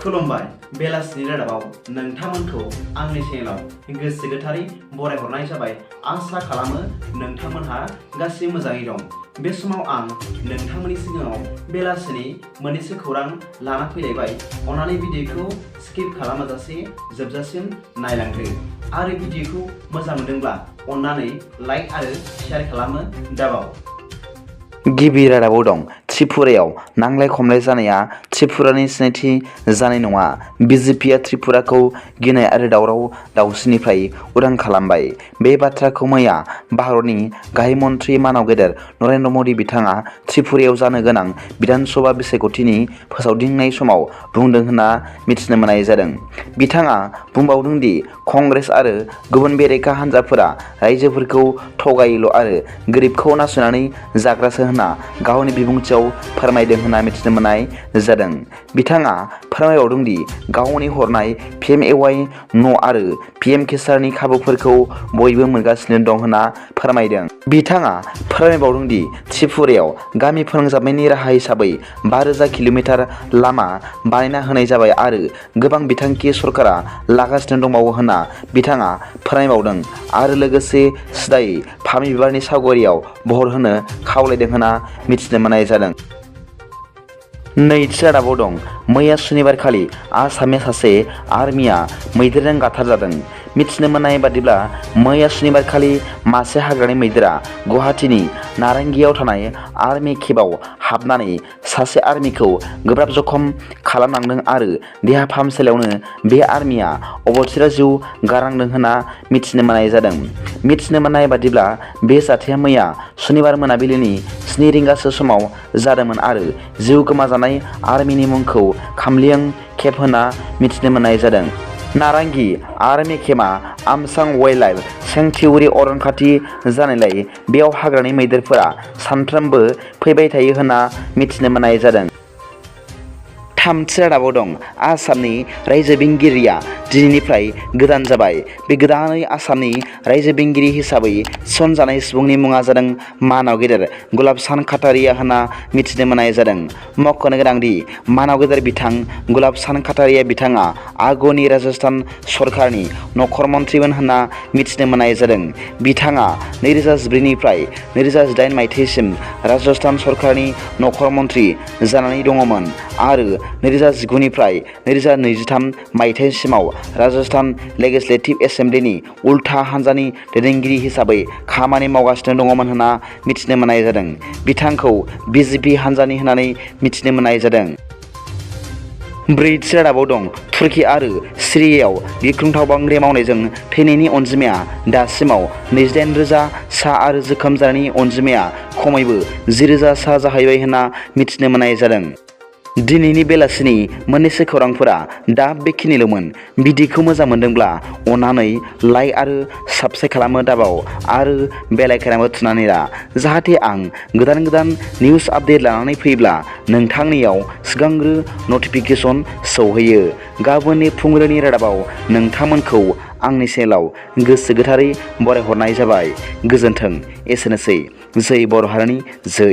खुलुमबाय बेलासिनि रादाबाव नोंथांमोनखौ आंनि चेनेलाव गोसो गोथारै बरायहरनाय जाबाय। आसा खालामो नोंथांमोनहा गासै मोजाङै दं। बे समाव आं नोंथांमोननि सिगाङाव बेलासिनि मोननैसो खौरां लाना फैलायबाय। अन्नानै भिडिअखौ स्किप खालामाजासे जोबजासिम नायलांदो आरो भिडिअखौ मोजां मोनदोंब्ला अन्नानै लाइक आरो शेयार खालामनो दाबाव। गिबि रादाबाव दं त्रिपुरायाव नांलाय खमलाय जानाया त्रिपुरानि सिनायथि जानाय नङा। बिजेपिआ त्रिपुराखौ गिनाय आरो दावराव दावसिनिफ्राय उदां खालामबाय। बे बाथ्राखौ मैया भारतनि गाहाय मन्त्रि मानव गेदेर नरेन्द्र मदि बिथाङा त्रिपुरायाव जानो गोनां बिधानसभा बिसायख'थिनि फोसावदिंनाय समाव बुंदों होनना मिथिनो मोननाय जादों। बिथाङा बुंबावदों दि कंग्रेस आरो गुबुन बेरेखा हान्जाफोरा रायजोफोरखौ थगायोल' आरो गोरिबखौ नासयनानै जाग्रासो होनना गावनि बिबुंथियाव फोरमायदों होनना मिथिनो मोननाय जादों। बिथाङा फोरमायबावदों दि गावनि हरनाय PMAY न' आरो PM किसाननि खाबुफोरखौ बयबो मोनगासिनो दं होनना फोरमायदों। बिथाङा फोरमायबावदों दि त्रिपुरायाव गामि फोनांजाबनायनि राहा हिसाबै 5,000 किल'मिटार लामा बानायना होनाय जाबाय आरो गोबां बिथांखि सरकारा लागासिनो दंबावो होनना बिथाङा फोरमायबावदों आरो लोगोसे सिदायै फामि बिबारनि सावगारियाव महर होनो खावलायदों होनना मिथिनो मोननाय जादों। नैथि रादाबाव दं मैया सुनिबारखालि आसामनि सासे आर्मिया मैदेरजों गाथारजादों। मिथिनो मोननाय बादिब्ला मैया सुनिबारखालि मासे हाग्रानि मैदेरा गुवाहाटीनि नारेंगियाव थानाय आर्मि केम्पआव हाबनानै सासे आर्मिखौ गोब्राब जखम खालामलांदों आरो देहा फाहामसालियावनो बे आर्मिया अबथिरा जिउ गारनांदों होनना मिथिनो मोननाय जादों। मिथिनो मोननाय बादिब्ला बे जाथाया मैया सुनिबार मोनाबिलिनि 7 रिंगासो समाव जादोंमोन आरो जिउ गोमाजानाय आर्मिनि मुंखौ खामलियां केम्प होनना मिथिनो मोननाय जादों। नारेंगी आर्मि केम्पआ आमसां वाइल्ड सेंक्टिउरि अरन खाथि जानायलाय बेयाव हाग्रानि मैदेरफोरा सानफ्रोमबो फैबाय थायो होनना मिथिनो मोननाय जादों। थामथि रादाबाव दं आसामनि रायजो बेंगिरिया दिनैनिफ्राय गोदान जाबाय। बे गोदानै आसामनि रायजो बेंगिरि हिसाबै थिसनजानाय सुबुंनि मुङा जादों मानव गेदेर गुलाब सान काटारिया होनना मिथिनो मोननाय जादों। मख'नो गोनांदि मानव गेदेर बिथां गुलाब सान काटारिया बिथाङा आगुनि राजस्थान सरकारनि नखर मन्थ्रिमोन होनना मिथिनो मोननाय जादों। बिथाङा 2014 निफ्राय 2018 मायथाइसिम राजस्थान सरकारनि नखर मन्थ्रि जानानै दङमोन आरो 2019 निफ्राय 2023 मायथाइसिमाव राजस्थान लेजिस्लेटिभ एसेम्ब्लिनि उल्था हान्जानि दैदेनगिरि हिसाबै खामानि मावगासिनो दङमोन होनना मिथिनो मोननाय जादों। बिथांखौ BJP हान्जानि होननानै मिथिनो मोननाय जादों। ब्रैथि रादाबाव दं तुर्की आरो सिरियायाव गिख्रंथाव बांग्रि मावनायजों थैनायनि अनजिमाया दासिमाव 28,000 सा आरो जोखोम जानायनि अनजिमाया खमैबो 10,000 सा जाहैबाय होनना मिथिनो मोननाय जादों। दिनैनि बेलासिनि मोननैसो खौरांफोरा दा बेखिनिल'मोन। भिडिअखौ मोजां मोनदोंब्ला अन्नानै लाइक आरो साबस्क्राइब खालामनो दाबाव आरो बेल आइकनआबो थुनानै ला, जाहाथे आं गोदान गोदान निउस आपडेट लानानै फैब्ला नोंथांनियाव सिगांग्रो नटिफिकेसन सौहैयो। गाबोननि फुंबिलिनि रादाबाव नोंथांमोनखौ आंनि चेनेलाव गोसो गोथारै बरायहरनाय जाबाय। गोजोन्थों। एसेनोसै। जै बर' हारिनि जै।